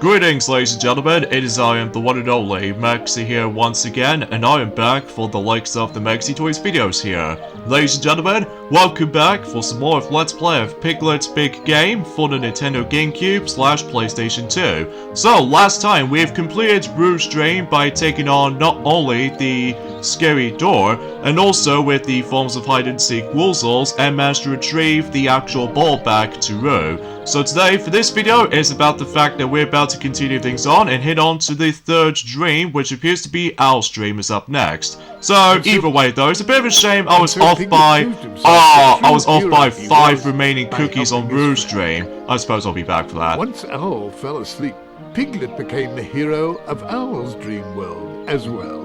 Greetings, ladies and gentlemen, it is I am the one and only Maxi here once again, and I am back for the likes of the Maxi Toys videos here. Ladies and gentlemen, welcome back for some more of Let's Play of Piglet's Big Game for the Nintendo GameCube/PlayStation 2. So, last time we have completed Rouge Dream by taking on not only the scary door, and also with the forms of hide-and-seek woozles, and managed to retrieve the actual ball back to Rue. So today, for this video, is about the fact that we're about to continue things on and hit on to the third dream, which appears to be Owl's dream is up next. So either way though, it's a bit of a shame I was off by 5 remaining cookies on Rouge Dream. I suppose I'll be back for that. Once Owl fell asleep, Piglet became the hero of Owl's dream world as well.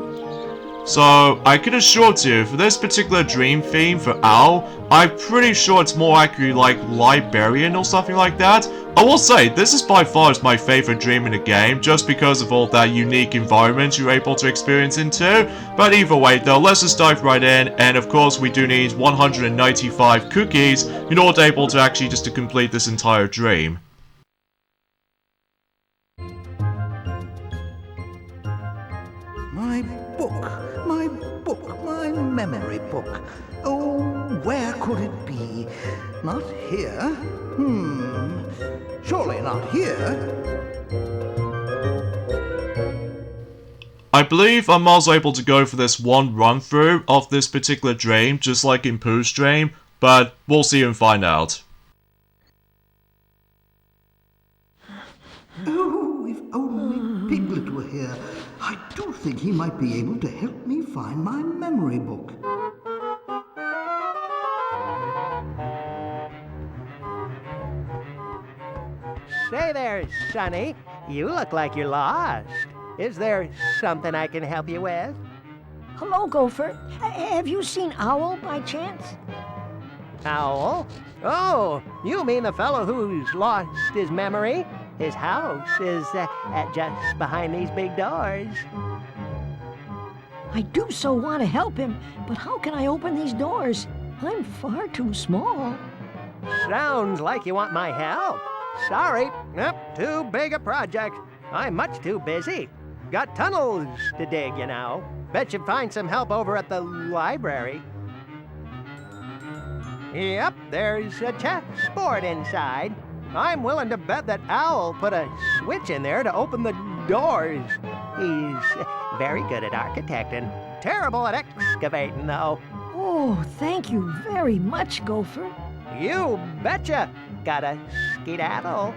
So, I can assure you, for this particular dream theme for Owl, I'm pretty sure it's more accurately like Librarian or something like that. I will say, this is by far my favorite dream in the game, just because of all that unique environment you're able to experience into. But either way though, let's just dive right in, and of course we do need 195 cookies in order able to actually just to complete this entire dream. My memory book. Oh, where could it be? Not here. Surely not here. I believe I'm also able to go for this one run-through of this particular dream, just like in Pooh's dream, but we'll see and find out. Oh, if only Piglet were here. I do think he might be able to help me find my memory book. Say there, Sonny. You look like you're lost. Is there something I can help you with? Hello, Gopher. Have you seen Owl by chance? Owl? Oh, you mean the fellow who's lost his memory? His house is just behind these big doors. I do so want to help him, but how can I open these doors? I'm far too small. Sounds like you want my help. Sorry, nope, too big a project. I'm much too busy. Got tunnels to dig, you know. Bet you'd find some help over at the library. Yep, there's a chessboard inside. I'm willing to bet that Owl put a switch in there to open the doors. He's very good at architecting. Terrible at excavating, though. Oh, thank you very much, Gopher. You betcha. Gotta skedaddle.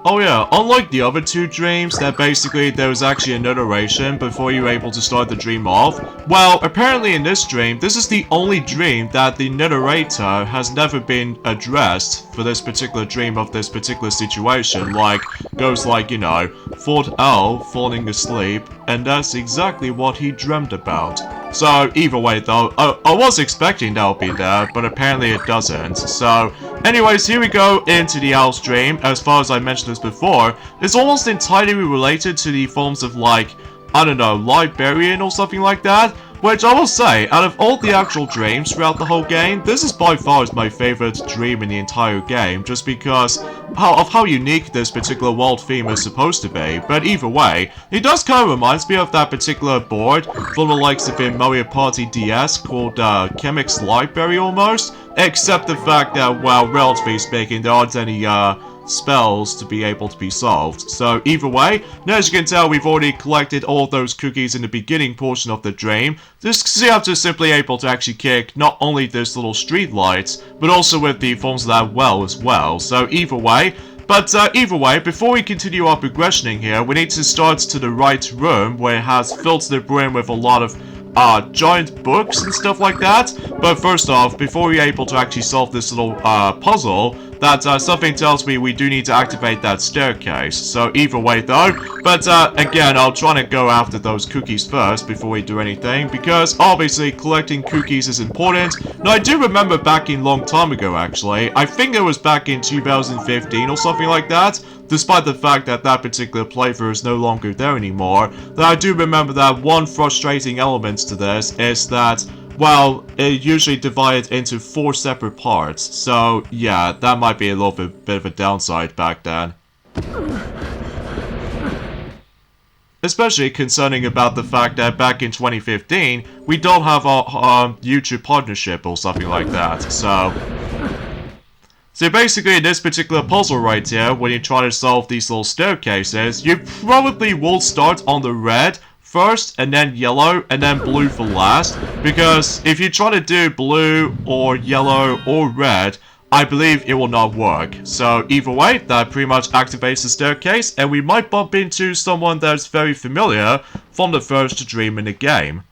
Oh yeah, unlike the other two dreams, that basically there was actually a narration before you were able to start the dream off. Well, apparently in this dream, this is the only dream that the narrator has never been addressed for this particular dream of this particular situation. Like, goes like, you know, Fort Owl falling asleep, and that's exactly what he dreamt about. So, either way though, I was expecting that would be there, but apparently it doesn't. So, anyways, here we go into the Owl's dream. As far as I mentioned this before, it's almost entirely related to the forms of, like, I don't know, Librarian or something like that. Which I will say, out of all the actual dreams throughout the whole game, this is by far my favorite dream in the entire game, just because of how unique this particular world theme is supposed to be. But either way, it does kind of reminds me of that particular board from the likes of in Mario Party DS called Chemic's Library almost, except the fact that, well, relatively speaking, there aren't any spells to be able to be solved. So either way, now as you can tell, we've already collected all of those cookies in the beginning portion of the dream. This you have to simply able to actually kick not only this little street lights, but also with the forms of that well as well. So either way, before we continue our progressioning here, we need to start to the right room where it has filled to the brim with a lot of giant books and stuff like that. But first off, before we're able to actually solve this little puzzle, that something tells me we do need to activate that staircase. So either way though, but again, I'll try to go after those cookies first before we do anything, because obviously collecting cookies is important. Now I do remember back in long time ago actually, I think it was back in 2015 or something like that, despite the fact that that particular playthrough is no longer there anymore, that I do remember that one frustrating element to this is that, well, it usually divided into 4 separate parts, so yeah, that might be a little bit of a downside back then. Especially concerning about the fact that back in 2015, we don't have our YouTube partnership or something like that, so basically in this particular puzzle right here, when you try to solve these little staircases, you probably will start on the red first, and then yellow, and then blue for last, because if you try to do blue, or yellow, or red, I believe it will not work. So either way, that pretty much activates the staircase, and we might bump into someone that's very familiar from the first dream in the game.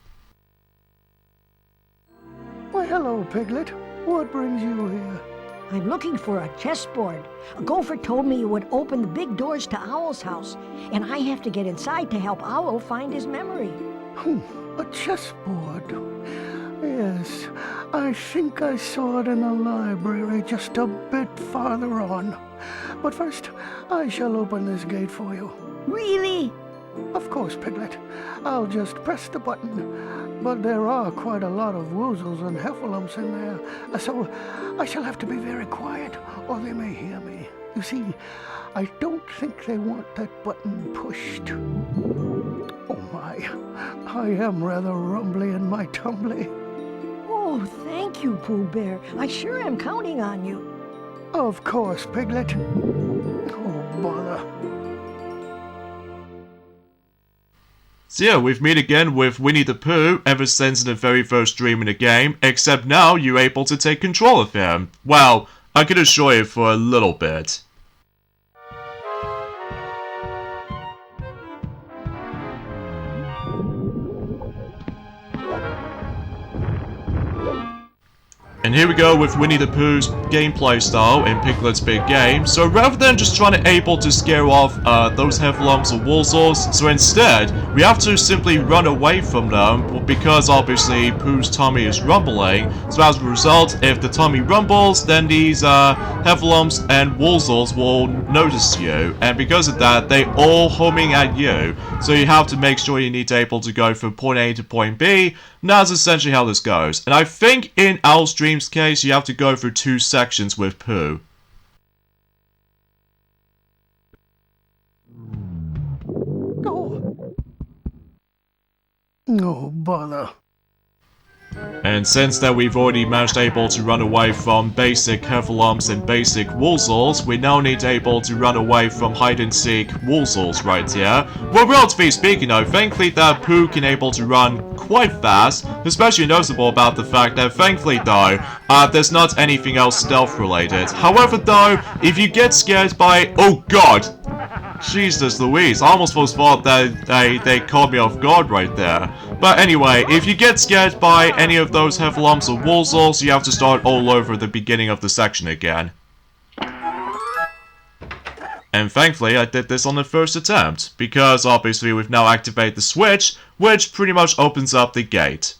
Why, hello, Piglet. What brings you here? I'm looking for a chessboard. A gopher told me you would open the big doors to Owl's house, and I have to get inside to help Owl find his memory. A chessboard. Yes, I think I saw it in the library just a bit farther on. But first, I shall open this gate for you. Really? Of course, Piglet. I'll just press the button. But there are quite a lot of woozles and heffalumps in there, so I shall have to be very quiet, or they may hear me. You see, I don't think they want that button pushed. Oh my, I am rather rumbly in my tumbly. Oh, thank you, Pooh Bear. I sure am counting on you. Of course, Piglet. Oh, bother. So yeah, we've met again with Winnie the Pooh ever since the very first dream in the game, except now you're able to take control of him. Well, I can assure you for a little bit. And here we go with Winnie the Pooh's gameplay style in Piglet's Big Game. So rather than just trying to scare off those heffalumps or woozles, so instead, we have to simply run away from them because obviously Pooh's tummy is rumbling. So as a result, if the tummy rumbles, then these heffalumps and woozles will notice you. And because of that, they all homing at you. So you have to make sure you need to able to go from point A to point B. And that's essentially how this goes. And I think in Owl's Dream's case, you have to go through 2 sections with Pooh. Oh, bother. And since that we've already managed able to run away from basic heffalumps and basic woozles, we now need able to run away from hide-and-seek woozles right here. Well, relatively speaking though, thankfully that Pooh can able to run quite fast, especially noticeable about the fact that thankfully though, there's not anything else stealth related. However though, if you get scared by, oh god! Jesus Louise, I almost thought that they caught me off guard right there. But anyway, if you get scared by any of those heffalumps or woozles, you have to start all over at the beginning of the section again. And thankfully, I did this on the first attempt, because obviously we've now activated the switch, which pretty much opens up the gate.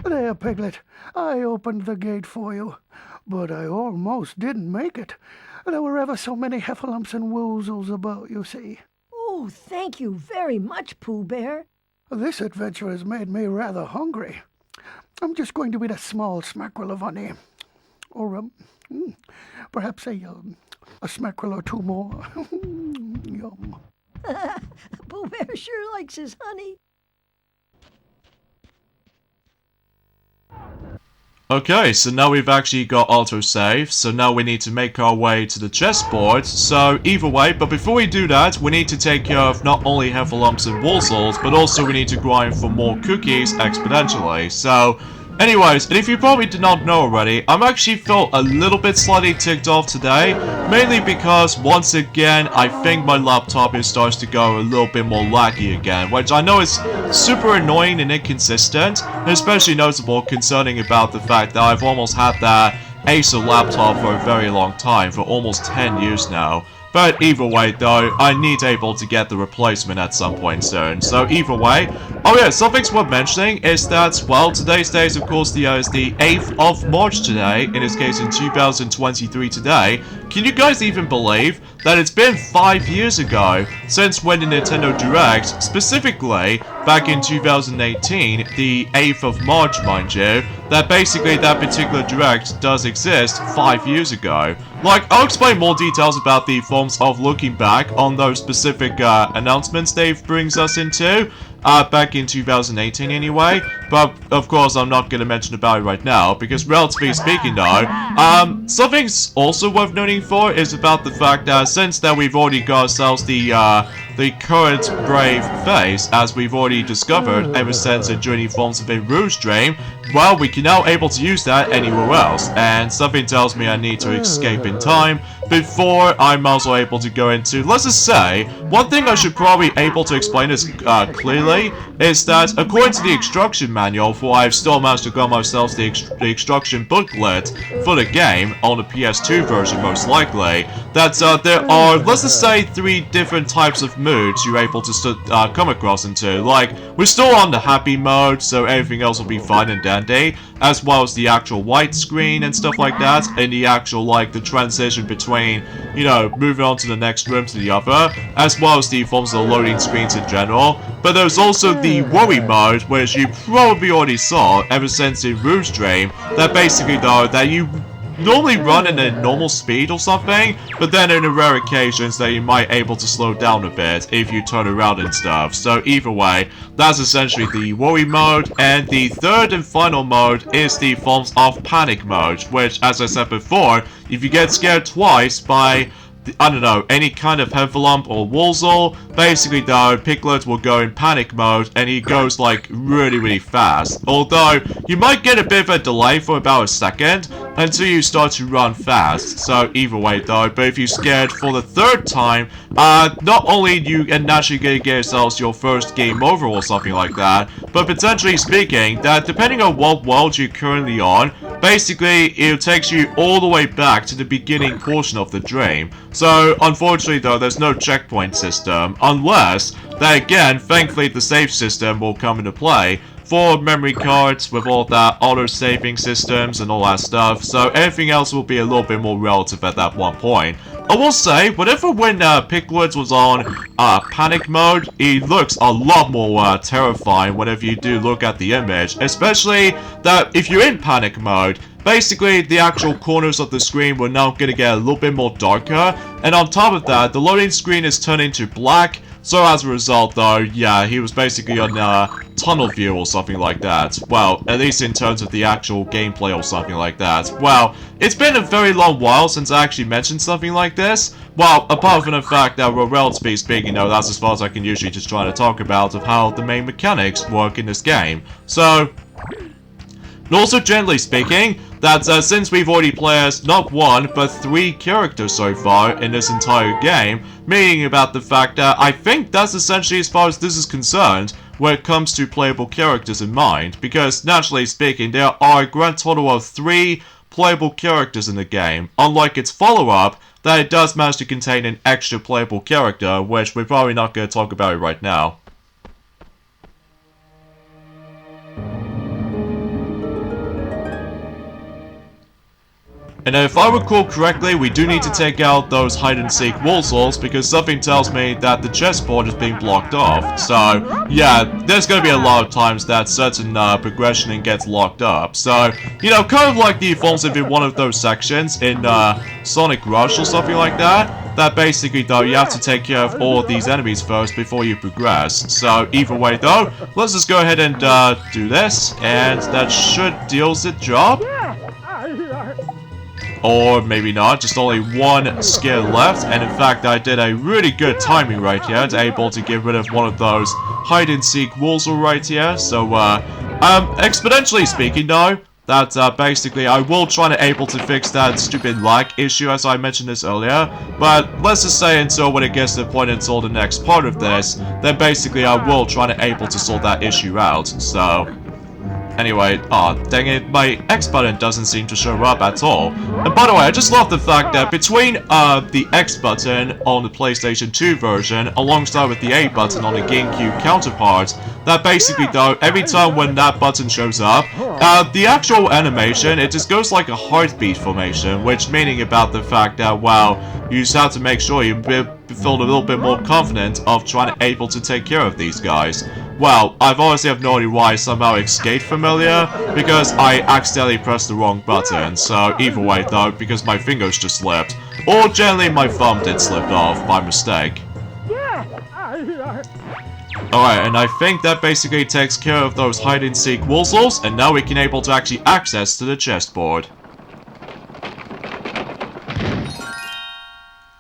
There, Piglet. I opened the gate for you, but I almost didn't make it. There were ever so many heffalumps and woozles about, you see. Oh, thank you very much, Pooh Bear. This adventure has made me rather hungry. I'm just going to eat a small smackerel of honey. Or, perhaps a smackerel or 2 more. Yum. Pooh Bear sure likes his honey. Okay, so now we've actually got autosave, so now we need to make our way to the chessboard, so either way, but before we do that, we need to take care of not only heffalumps and woozles, but also we need to grind for more cookies exponentially, so anyways, and if you probably did not know already, I'm actually felt a little bit slightly ticked off today, mainly because once again, I think my laptop starts to go a little bit more laggy again, which I know is super annoying and inconsistent, especially noticeable concerning about the fact that I've almost had that Acer laptop for a very long time, for almost 10 years now. But either way though, I need able to get the replacement at some point soon. So either way, oh yeah, something's worth mentioning is that, well, today's day is of course the 8th of March today, in this case in 2023 today. Can you guys even believe that it's been 5 years ago since when the Nintendo Direct, specifically back in 2018, the 8th of March, mind you, that basically that particular direct does exist 5 years ago. Like, I'll explain more details about the forms of looking back on those specific announcements Dave brings us into, back in 2018 anyway, but of course I'm not going to mention about it right now, because relatively speaking though, something's also worth noting for is about the fact that since that we've already got ourselves the current Brave phase, as we've already discovered ever since the Journey forms have been Rouge Dream, well, we can now able to use that anywhere else, and something tells me I need to escape in time before I'm also able to go into, let's just say, one thing I should probably able to explain this clearly is that according to the instruction manual, for I've still managed to get myself the instruction booklet for the game on the PS2 version most likely, that there are, let's just say, 3 different types of moods you're able to come across into. Like, we're still on the happy mode, so everything else will be fine and dandy, as well as the actual white screen and stuff like that, and the actual, like, the transition between, you know, moving on to the next room to the other, as well as the forms of the loading screens in general. But there's also the worry mode, which you probably already saw ever since in Rouge Dream, that basically though, that you normally run in a normal speed or something, but then in the rare occasions that you might able to slow down a bit if you turn around and stuff. So either way, that's essentially the worry mode, and the third and final mode is the forms of panic mode, which, as I said before, if you get scared twice by, I don't know, any kind of heffalump or woolsel, basically though, Piglet will go in panic mode, and he goes like really fast. Although, you might get a bit of a delay for about a second, until you start to run fast. So either way though, but if you're scared for the 3rd time, not only you naturally gonna get yourselves your first game over or something like that, but potentially speaking, that depending on what world you're currently on, basically it takes you all the way back to the beginning portion of the dream. So unfortunately though, there's no checkpoint system, unless that again, thankfully the save system will come into play for memory cards with all that auto-saving systems and all that stuff, so everything else will be a little bit more relative at that one point. I will say, whenever when Piglet was on panic mode, he looks a lot more terrifying whenever you do look at the image, especially that if you're in panic mode, basically the actual corners of the screen were now going to get a little bit more darker, and on top of that, the loading screen is turning to black. So as a result though, yeah, he was basically on tunnel view or something like that. Well, at least in terms of the actual gameplay or something like that. Well, it's been a very long while since I actually mentioned something like this. Well, apart from the fact that, well, relatively speaking, though, that's as far as I can usually just try to talk about of how the main mechanics work in this game. So, and also generally speaking, that since we've already played as not 1, but 3 characters so far in this entire game, meaning about the fact that I think that's essentially as far as this is concerned when it comes to playable characters in mind, because naturally speaking, there are a grand total of 3 playable characters in the game, unlike its follow-up, that it does manage to contain an extra playable character, which we're probably not going to talk about it right now. And if I recall correctly, we do need to take out those hide-and-seek woolsels, because something tells me that the chessboard is being blocked off. So, yeah, there's going to be a lot of times that certain progression gets locked up. So, you know, kind of like the forms of in one of those sections in Sonic Rush or something like that, that basically, though, you have to take care of all of these enemies first before you progress. So, either way, though, let's just go ahead and do this, and that should deal the job. Or maybe not, just only 1 skill left, and in fact I did a really good timing right here to able to get rid of one of those hide-and-seek woolsel right here. So, exponentially speaking though, that basically I will try to able to fix that stupid lag issue as I mentioned this earlier, but let's just say until when it gets to the point until the next part of this, then basically I will try to able to sort that issue out, so... Anyway, dang it, my X button doesn't seem to show up at all. And by the way, I just love the fact that between the X button on the PlayStation 2 version, alongside with the A button on the GameCube counterpart, that basically though, every time when that button shows up, the actual animation, it just goes like a heartbeat formation, which meaning about the fact that, well, you just have to make sure you feel a little bit more confident of trying to able to take care of these guys. well, I've honestly have no idea why I somehow escaped familiar, because I accidentally pressed the wrong button, so either way though, because my fingers just slipped. Or generally my thumb did slip off by mistake. Alright, and I think that basically takes care of those hide-and-seek woozles, and now we can able to actually access to the chessboard.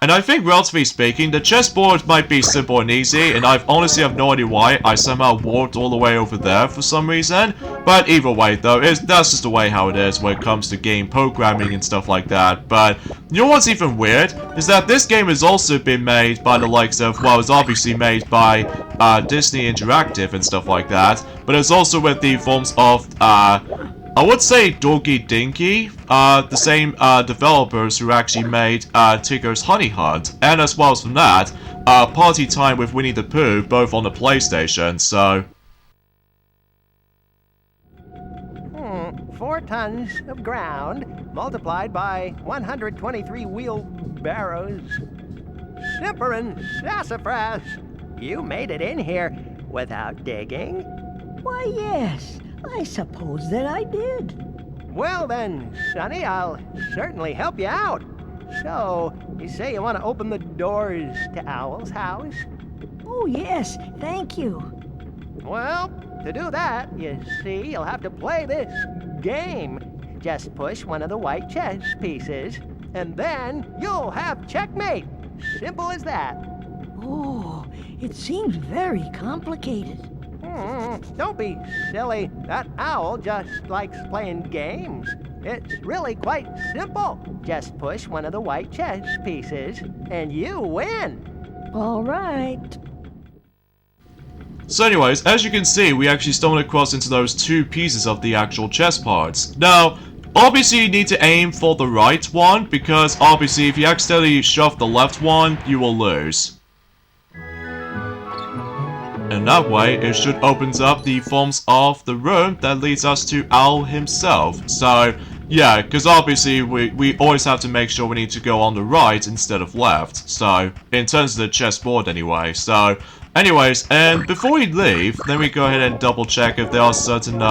And I think, relatively speaking, the chessboard might be simple and easy, and I honestly have no idea why I somehow warped all the way over there for some reason. But either way, though, that's just the way how it is when it comes to game programming and stuff like that. But you know what's even weird? Is that this game has also been made by the likes of, well, it's obviously made by Disney Interactive and stuff like that. But it's also with the forms of, I would say Dorky Dinky, the same developers who actually made Tigger's Honey Hunt, and as well as from that, Party Time with Winnie the Pooh, both on the PlayStation, so... 4 tons of ground multiplied by 123 wheelbarrows. Simperin' sassafras! You made it in here without digging? Why, yes, I suppose that I did. Well then, Sonny, I'll certainly help you out. So, you say you want to open the doors to Owl's house? Oh, yes, thank you. Well, to do that, you see, you'll have to play this game. Just push one of the white chess pieces, and then you'll have checkmate. Simple as that. Oh, it seems very complicated. Don't be silly. That owl just likes playing games. It's really quite simple. Just push one of the white chess pieces, and you win. All right. So anyways, as you can see, we actually stumbled across into those 2 pieces of the actual chess parts. Now, obviously you need to aim for the right one, because obviously if you accidentally shove the left one, you will lose. And that way, it should opens up the forms of the room that leads us to Owl himself. So, yeah, because obviously we always have to make sure we need to go on the right instead of left. So, in terms of the chessboard anyway. So, anyways, and before we leave, then we go ahead and double check if there are certain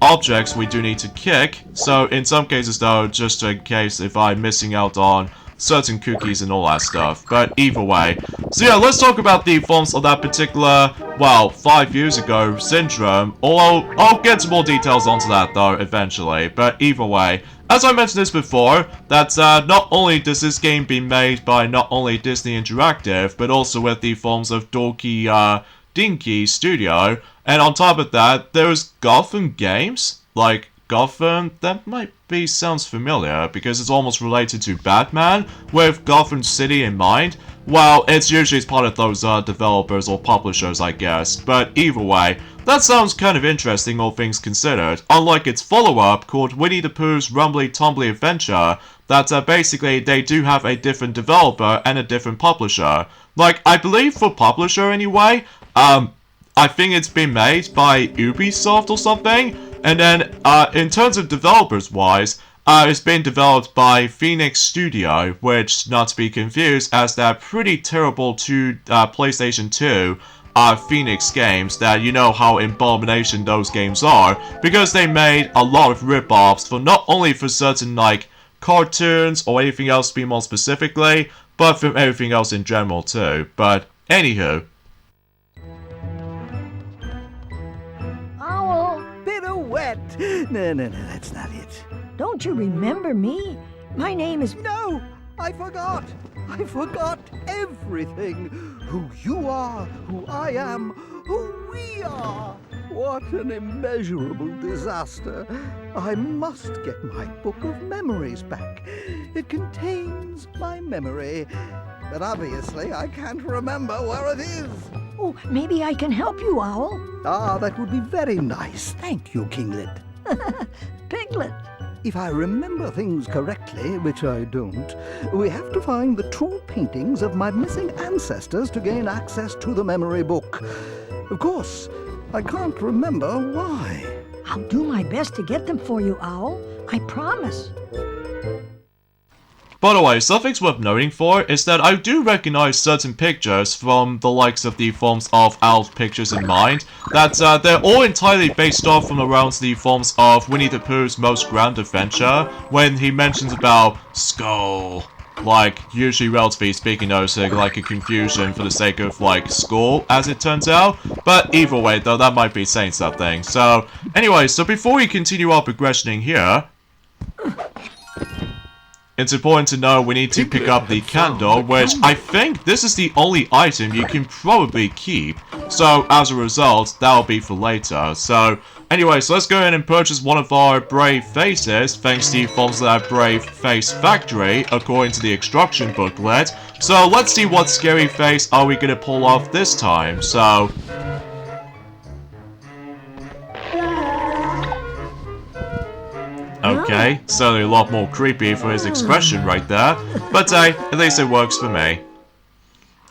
objects we do need to kick. So, in some cases though, just in case if I'm missing out on certain cookies and all that stuff, but either way. So yeah, let's talk about the forms of that particular, well, 5 years ago syndrome, although I'll get some more details onto that though eventually, but either way. As I mentioned this before, that not only does this game be made by not only Disney Interactive, but also with the forms of Dorky Dinky Studio, and on top of that, there's Gotham Games, like Gotham, that might be sounds familiar because it's almost related to Batman with Gotham City in mind. Well, it's usually part of those developers or publishers, I guess, but either way, that sounds kind of interesting all things considered, unlike its follow-up called Winnie the Pooh's Rumbly Tumbly Adventure, that basically they do have a different developer and a different publisher. Like, I believe for publisher anyway, I think it's been made by Ubisoft or something. And then, in terms of developers-wise, it's been developed by Phoenix Studio, which, not to be confused, as that pretty terrible PlayStation 2 Phoenix games that you know how abomination those games are, because they made a lot of rip-offs for not only for certain, like, cartoons or anything else to be more specifically, but from everything else in general too. But, anywho. Wet. No, that's not it. Don't you remember me? My name is... No, I forgot. I forgot everything. Who you are, who I am, who we are. What an immeasurable disaster. I must get my book of memories back. It contains my memory, but obviously I can't remember where it is. Oh, maybe I can help you, Owl. Ah, that would be very nice. Thank you, Kinglet. Piglet. If I remember things correctly, which I don't, we have to find the true paintings of my missing ancestors to gain access to the memory book. Of course, I can't remember why. I'll do my best to get them for you, Owl. I promise. By the way, something's worth noting for is that I do recognize certain pictures from the likes of the forms of Owl's pictures in mind, that they're all entirely based off from around the forms of Winnie the Pooh's Most Grand Adventure, when he mentions about skull. Like, usually relatively speaking, noticing like a confusion for the sake of like school, as it turns out. But either way, though, that might be saying something. So, anyway, so before we continue our progressioning here, it's important to know we need to pick up the candle, which I think this is the only item you can probably keep. So, as a result, that'll be for later. So, anyway, so let's go ahead and purchase one of our brave faces, thanks to the funds of that brave face factory, according to the instruction booklet. So, let's see what scary face are we gonna pull off this time. So, okay, certainly a lot more creepy for his expression right there, but hey, at least it works for me.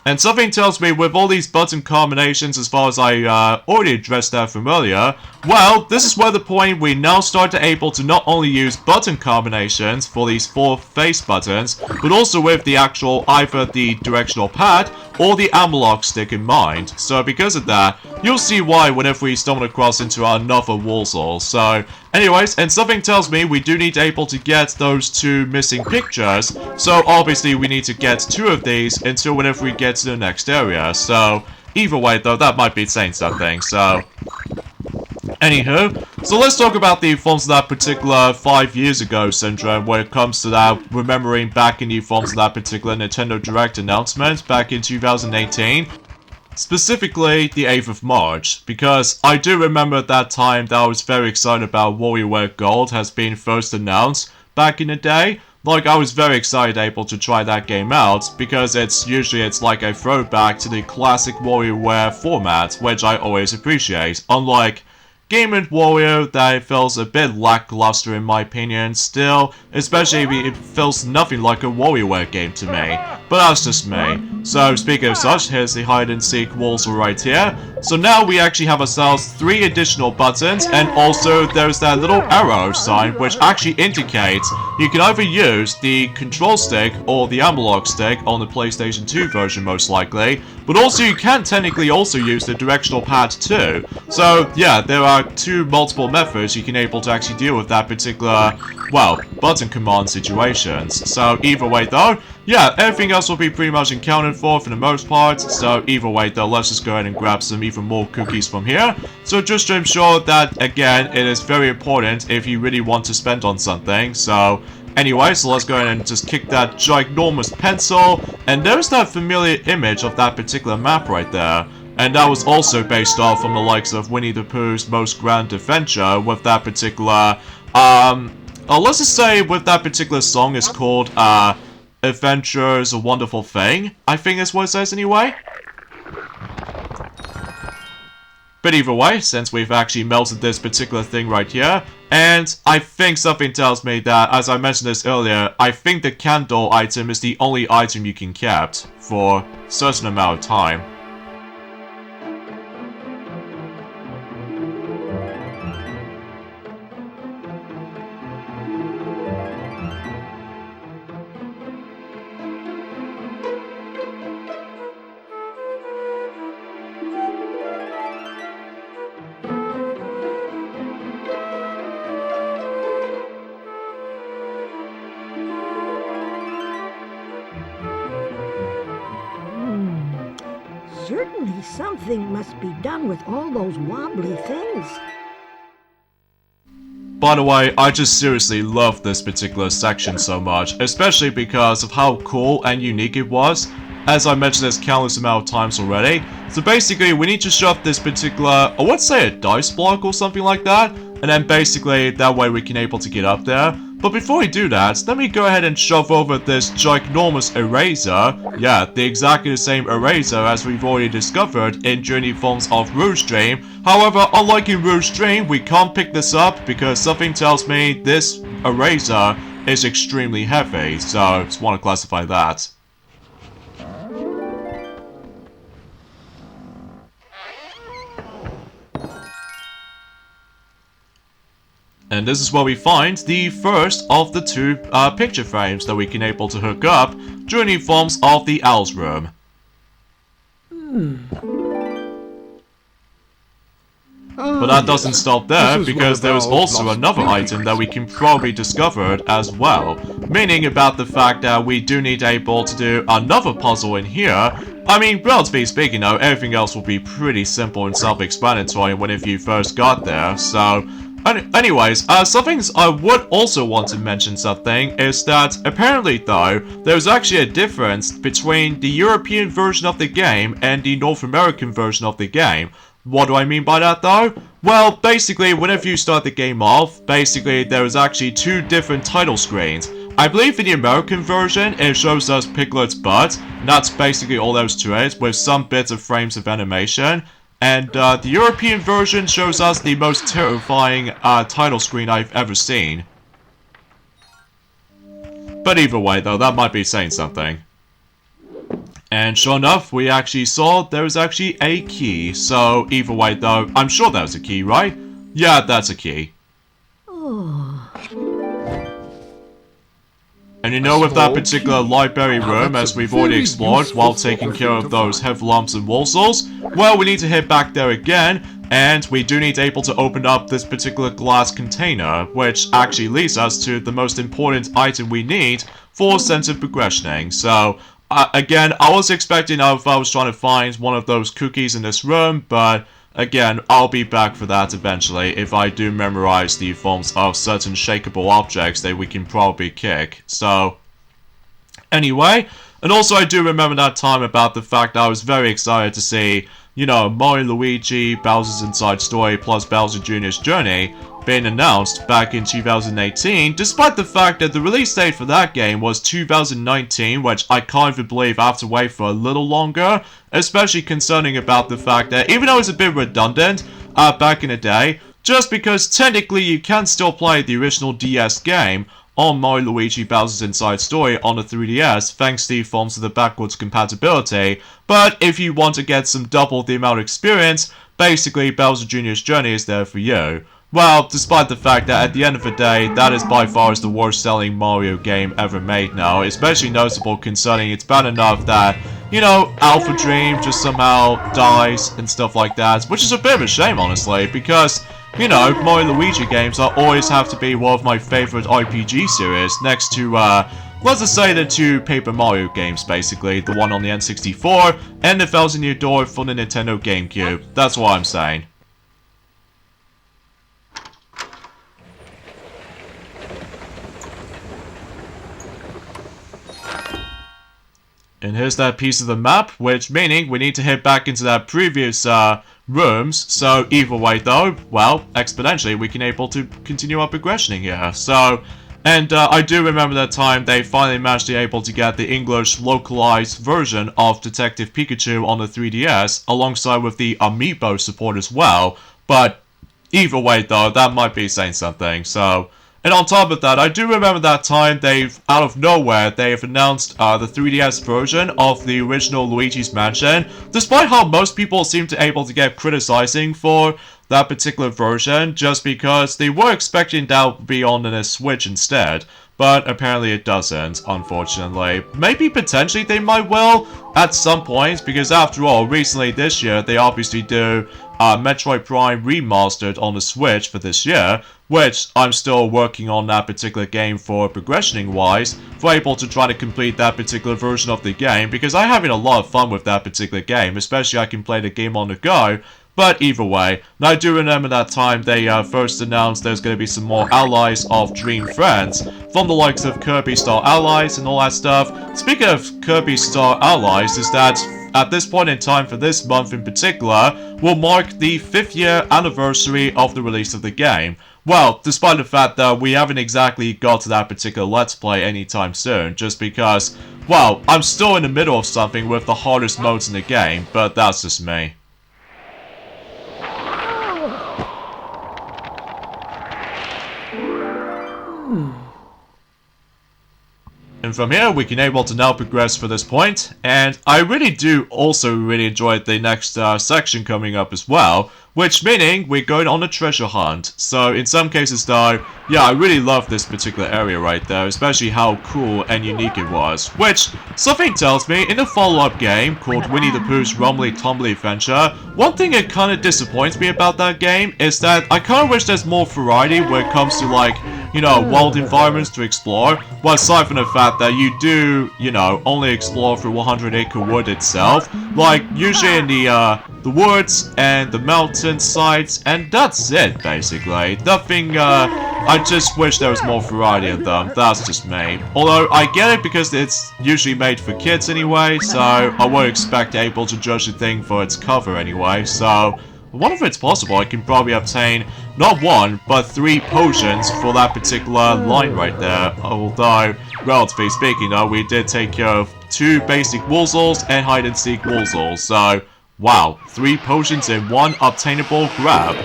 And something tells me with all these button combinations, as far as I already addressed that from earlier, well, this is where the point we now start to able to not only use button combinations for these 4 face buttons, but also with the actual either the directional pad or the analog stick in mind. So because of that, you'll see why whenever we stumble across into another Woozle. So anyways, and something tells me we do need to able to get those 2 missing pictures, so obviously we need to get 2 of these until whenever we get to the next area. So either way though, that might be saying something. So anywho, so let's talk about the forms of that particular 5 years ago syndrome when it comes to that, remembering back in the forms of that particular Nintendo Direct announcement back in 2018. Specifically, the 8th of March, because I do remember at that time that I was very excited about WarioWare Gold has been first announced back in the day. Like, I was very excited able to try that game out, because it's like a throwback to the classic WarioWare format, which I always appreciate, unlike Game & Wario that feels a bit lackluster in my opinion still, especially if it feels nothing like a WarioWare game to me. But that's just me. So speaking of such, here's the hide and seek Woozle right here. So now we actually have ourselves 3 additional buttons, and also there's that little arrow sign which actually indicates you can either use the control stick or the analog stick on the PlayStation 2 version most likely, but also you can technically also use the directional pad too. So yeah, there are 2 multiple methods you can able to actually deal with that particular, well, button command situations. So either way though, yeah, everything else will be pretty much accounted for the most part. So either way though, let's just go ahead and grab some even more cookies from here. So just to ensure that, again, it is very important if you really want to spend on something. So anyway, so let's go ahead and just kick that ginormous pencil. And there's that familiar image of that particular map right there. And that was also based off from the likes of Winnie the Pooh's Most Grand Adventure with that particular, let's just say with that particular song is called, Adventure is a Wonderful Thing. I think that's what it says anyway. But either way, since we've actually melted this particular thing right here, and I think something tells me that, as I mentioned this earlier, I think the candle item is the only item you can kept for a certain amount of time. Certainly something must be done with all those wobbly things. By the way, I just seriously love this particular section so much, especially because of how cool and unique it was. As I mentioned this countless amount of times already. So basically, we need to shove this particular, I would say a dice block or something like that, and then basically that way we can able to get up there. But before we do that, let me go ahead and shove over this ginormous eraser. Yeah, the exactly the same eraser as we've already discovered in Journey Forms of Rouge Dream. However, unlike in Rouge Dream, we can't pick this up because something tells me this eraser is extremely heavy. So, I just want to classify that. And this is where we find the first of the two picture frames that we can able to hook up during the forms of the Owl's room. But that doesn't stop there, This is because one there of is our also lost another trophies. item that we can probably discover as well. Meaning about the fact that we do need able to do another puzzle in here. I mean, relatively speaking though, everything else will be pretty simple and self-explanatory whenever you first got there, so... Anyways, something I would also want to mention something is that apparently though, there's actually a difference between the European version of the game and the North American version of the game. What do I mean by that though? Well, basically, whenever you start the game off, basically there is actually two different title screens. I believe in the American version, it shows us Piglet's butt, and that's basically all there is to it, with some bits of frames of animation. And the European version shows us the most terrifying title screen I've ever seen. But either way though, that might be saying something. And sure enough, we actually saw there was actually a key. So either way though, I'm sure that was a key, right? Yeah, that's a key. And you know, with that particular library room, as we've already explored while taking care of those heffalumps and worsels, well, we need to head back there again, and we do need able to open up this particular glass container, which actually leads us to the most important item we need for sense of progressioning. So, again, I was expecting if I was trying to find one of those cookies in this room, but again, I'll be back for that eventually if I do memorize the forms of certain shakeable objects that we can probably kick. So, anyway, and also I do remember that time about the fact that I was very excited to see, you know, Mario Luigi, Bowser's Inside Story plus Bowser Jr.'s Journey being announced back in 2018, despite the fact that the release date for that game was 2019, which I can't even believe I have to wait for a little longer, especially concerning about the fact that even though it's a bit redundant back in the day, just because technically you can still play the original DS game on Mario Luigi Bowser's Inside Story on the 3DS thanks to the forms of the backwards compatibility, but if you want to get some double the amount of experience, basically Bowser Jr.'s Journey is there for you. Well, despite the fact that at the end of the day, that is by far the worst selling Mario game ever made now, especially noticeable concerning it's bad enough that, you know, Alpha Dream just somehow dies and stuff like that, which is a bit of a shame honestly, because, you know, Mario Luigi games always have to be one of my favorite RPG series, next to, let's just say the two Paper Mario games basically, the one on the N64, and the Thousand Year Door for the Nintendo GameCube, that's what I'm saying. And here's that piece of the map, which meaning we need to head back into that previous rooms. So either way though, well, exponentially we can able to continue our progressioning here. So, and I do remember that time they finally managed to be able to get the English localized version of Detective Pikachu on the 3DS, alongside with the Amiibo support as well. But either way though, that might be saying something. So. And on top of that, I do remember that time they've, out of nowhere, they've announced the 3DS version of the original Luigi's Mansion, despite how most people seem to able to get criticizing for that particular version, just because they were expecting that would be on the Switch instead. But apparently it doesn't, unfortunately. Maybe potentially they might will at some point, because after all, recently this year, they obviously do Metroid Prime Remastered on the Switch for this year, which I'm still working on that particular game for progressioning-wise, for able to try to complete that particular version of the game, because I'm having a lot of fun with that particular game, especially I can play the game on the go. But either way, now I do remember that time they first announced there's going to be some more allies of Dream Friends, from the likes of Kirby Star Allies and all that stuff. Speaking of Kirby Star Allies, is that at this point in time for this month in particular, will mark the 5th year anniversary of the release of the game. Well, despite the fact that we haven't exactly got to that particular Let's Play anytime soon, just because, well, I'm still in the middle of something with the hardest modes in the game, but that's just me. And from here, we can able to now progress for this point, and I really do also really enjoy the next section coming up as well, which meaning we're going on a treasure hunt. So in some cases though, yeah, I really love this particular area right there, especially how cool and unique it was, which something tells me in the follow-up game called Winnie the Pooh's Rumbly Tumbly Adventure, one thing that kind of disappoints me about that game is that I kind of wish there's more variety when it comes to like, you know, wild environments to explore, well, aside from the fact that you do, you know, only explore through 100 Acre Wood itself, like, usually in the woods and the mountain sides, and that's it, basically. Nothing, I just wish there was more variety of them, that's just me. Although, I get it because it's usually made for kids anyway, so I won't expect able to judge the thing for its cover anyway, so I wonder if it's possible I can probably obtain not 1, but 3 potions for that particular line right there. Although, relatively speaking though, we did take care of 2 basic Woozles and hide-and-seek Woozles. So, wow, 3 potions in 1 obtainable grab.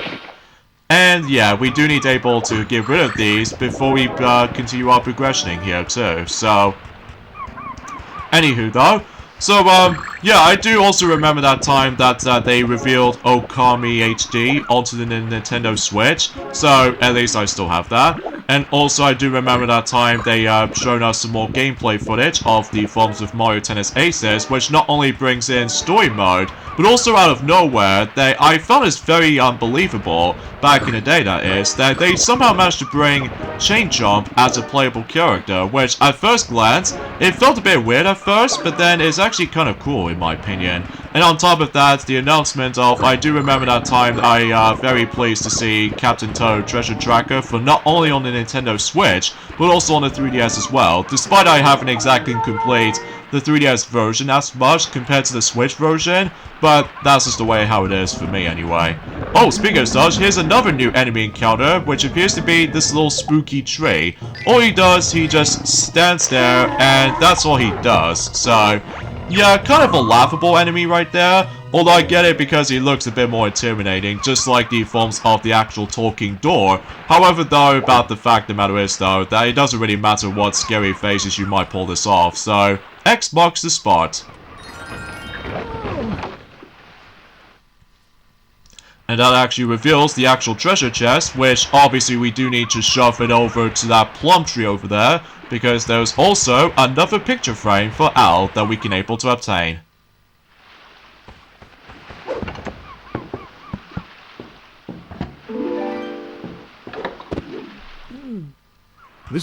And yeah, we do need able to get rid of these before we continue our progressioning here too. So, anywho though, so, yeah, I do also remember that time that they revealed Okami HD onto the Nintendo Switch, so at least I still have that. And also, I do remember that time they shown us some more gameplay footage of the forms of Mario Tennis Aces, which not only brings in story mode, but also out of nowhere, I found this very unbelievable, back in the day that is, that they somehow managed to bring Chain Jump as a playable character, which at first glance, it felt a bit weird at first, but then it's actually kind of cool in my opinion. And on top of that, the announcement of, I do remember that time, very pleased to see Captain Toad Treasure Tracker for not only on the Nintendo Switch, but also on the 3DS as well, despite I haven't exactly complete the 3DS version as much compared to the Switch version, but that's just the way how it is for me anyway. Oh, speaking of such, here's another new enemy encounter, which appears to be this little spooky tree. All he does, he just stands there, and that's all he does, so yeah, kind of a laughable enemy right there, although I get it because he looks a bit more intimidating, just like the forms of the actual talking door. However though, about the fact of the matter is though, that it doesn't really matter what scary faces you might pull this off, so X marks the spot. And that actually reveals the actual treasure chest, which obviously we do need to shove it over to that plum tree over there, because there's also another picture frame for Al that we can able to obtain.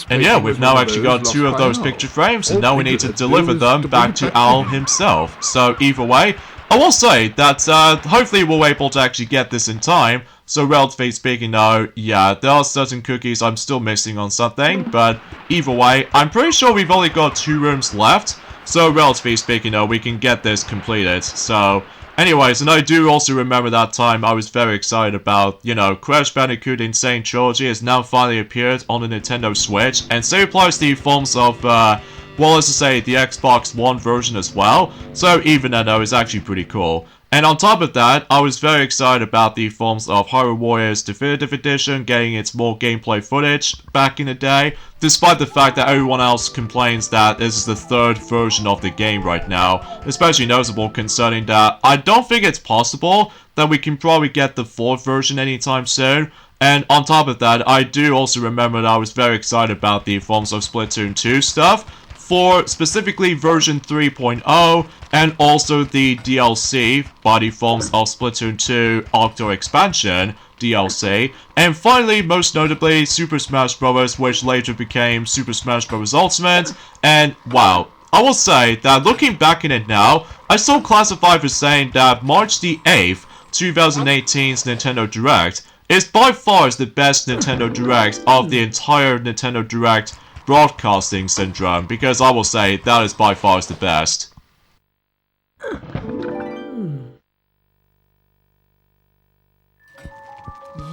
And yeah, we've now actually got 2 of those picture frames, and now we need to deliver them back to Al himself. So either way, I will say that hopefully we'll be able to actually get this in time. So relatively speaking though, yeah, there are certain cookies I'm still missing on something, but either way, I'm pretty sure we've only got 2 rooms left. So relatively speaking though, we can get this completed. So anyways, and I do also remember that time I was very excited about, you know, Crash Bandicoot Insane Trilogy has now finally appeared on the Nintendo Switch, and so applies the forms of, well, let's just say the Xbox One version as well, so even that though is actually pretty cool. And on top of that, I was very excited about the forms of Hyrule Warriors Definitive Edition getting its more gameplay footage back in the day, despite the fact that everyone else complains that this is the 3rd version of the game right now, especially notable concerning that I don't think it's possible that we can probably get the 4th version anytime soon. And on top of that, I do also remember that I was very excited about the forms of Splatoon 2 stuff, for specifically version 3.0, and also the DLC by the forms of Splatoon 2 Octo Expansion DLC, and finally, most notably, Super Smash Bros., which later became Super Smash Bros. Ultimate, and wow, I will say that looking back in it now, I still classify for saying that March the 8th, 2018's Nintendo Direct is by far the best Nintendo Direct of the entire Nintendo Direct broadcasting syndrome, because I will say that is by far the best.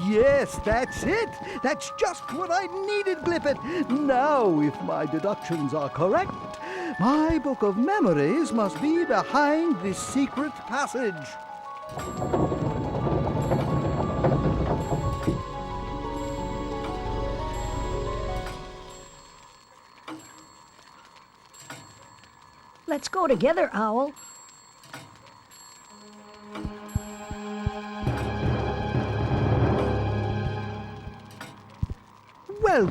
Yes, that's it. That's just what I needed, Blippet. Now, if my deductions are correct, my book of memories must be behind this secret passage. Let's go together, Owl. Well,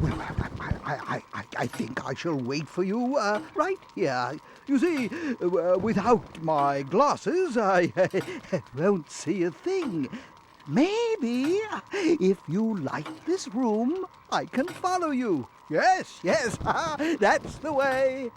I think I shall wait for you right here. You see, without my glasses, I won't see a thing. Maybe, if you like this room, I can follow you. Yes, that's the way.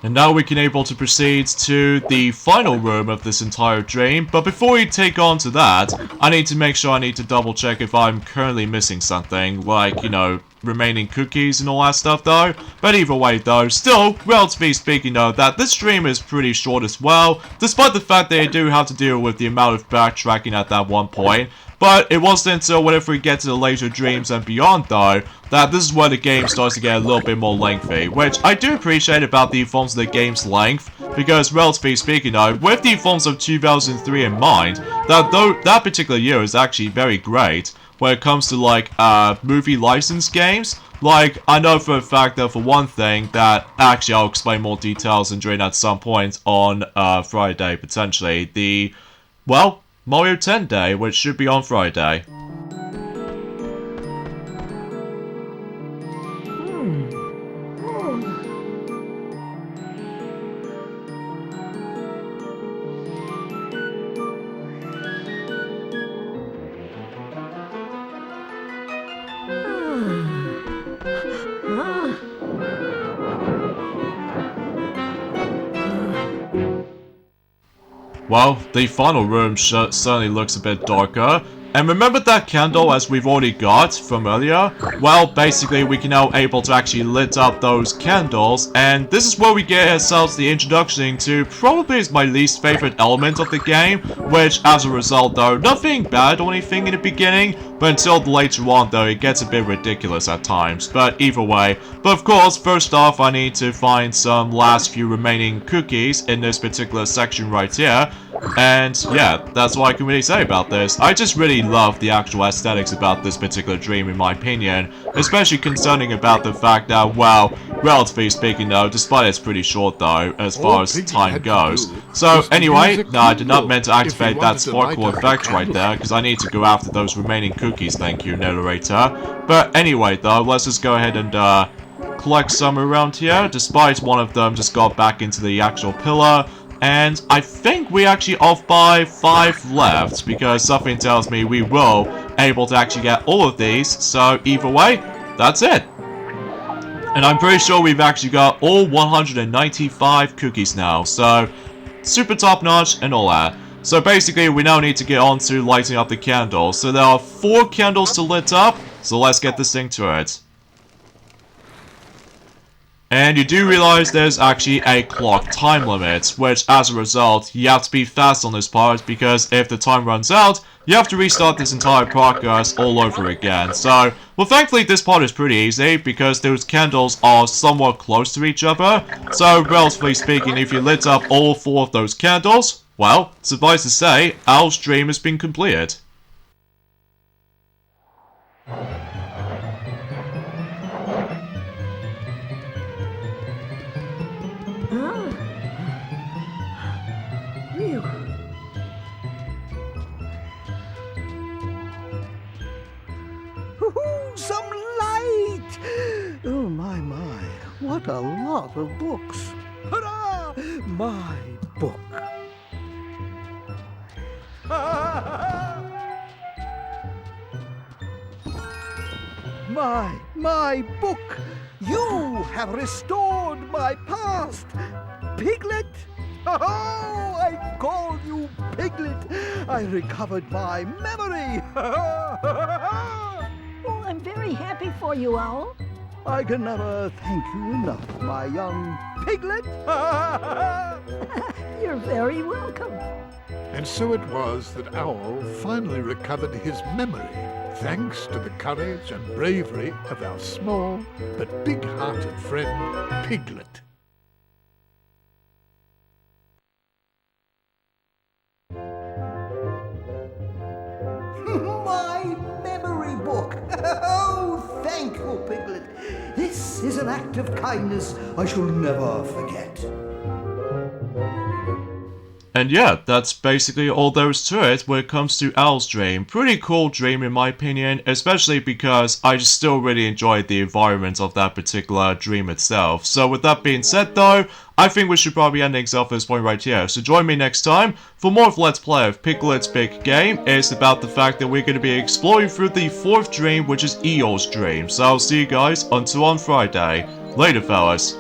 And now we can able to proceed to the final room of this entire dream, but before we take on to that, I need to make sure I need to double check if I'm currently missing something, like, you know, remaining cookies and all that stuff though. But either way though, still, relatively speaking though, that this stream is pretty short as well, despite the fact that I do have to deal with the amount of backtracking at that one point. But it wasn't until whenever we get to the later dreams and beyond though, that this is where the game starts to get a little bit more lengthy, which I do appreciate about the forms of the game's length, because relatively speaking though, with the forms of 2003 in mind, that particular year is actually very great when it comes to like movie license games. Like, I know for a fact that for one thing, that actually I'll explain more details and during at some point on Friday potentially, the, well, Mario 10 Day, which should be on Friday. Well, the final room certainly looks a bit darker. And remember that candle as we've already got from earlier? Well, basically we can now able to actually lit up those candles, and this is where we get ourselves the introduction to probably is my least favorite element of the game, which as a result though, nothing bad or anything in the beginning, but until later on though, it gets a bit ridiculous at times, but either way. But of course, first off I need to find some last few remaining cookies in this particular section right here, and yeah, that's all I can really say about this. I just really love the actual aesthetics about this particular dream in my opinion, especially concerning about the fact that, well, relatively speaking though, despite it's pretty short though, as far as time goes. So anyway, no, I did not meant to activate that sparkle effect right there, because I need to go after those remaining cookies, thank you, narrator. But anyway though, let's just go ahead and collect some around here, despite one of them just got back into the actual pillar. And I think we actually off by 5 left, because something tells me we will able to actually get all of these, so either way, that's it. And I'm pretty sure we've actually got all 195 cookies now, so super top notch and all that. So basically we now need to get on to lighting up the candles. So there are 4 candles to lit up, so let's get this thing to it. And you do realize there's actually a clock time limit, which as a result, you have to be fast on this part, because if the time runs out, you have to restart this entire progress all over again. So, well thankfully this part is pretty easy, because those candles are somewhat close to each other. So, relatively speaking, if you lit up all 4 of those candles, well, suffice to say, Owl's dream has been completed. Some light! Oh, my, what a lot of books. Hurrah! My book. My book! You have restored my past! Piglet! Oh, I call you Piglet! I recovered my memory! Oh, I'm very happy for you, Owl. I can never thank you enough, my young Piglet! You're very welcome. And so it was that Owl finally recovered his memory, thanks to the courage and bravery of our small but big-hearted friend, Piglet. My memory book! Oh, thank you, Piglet. This This is an act of kindness I shall never forget. And yeah, that's basically all there is to it when it comes to Owl's Dream. Pretty cool dream in my opinion, especially because I just still really enjoyed the environment of that particular dream itself. So with that being said though, I think we should probably end things off at this point right here. So join me next time for more of Let's Play of Piglet's Big Game. It's about the fact that we're going to be exploring through the 4th dream, which is Eeyore's dream. So I'll see you guys until on Friday. Later fellas.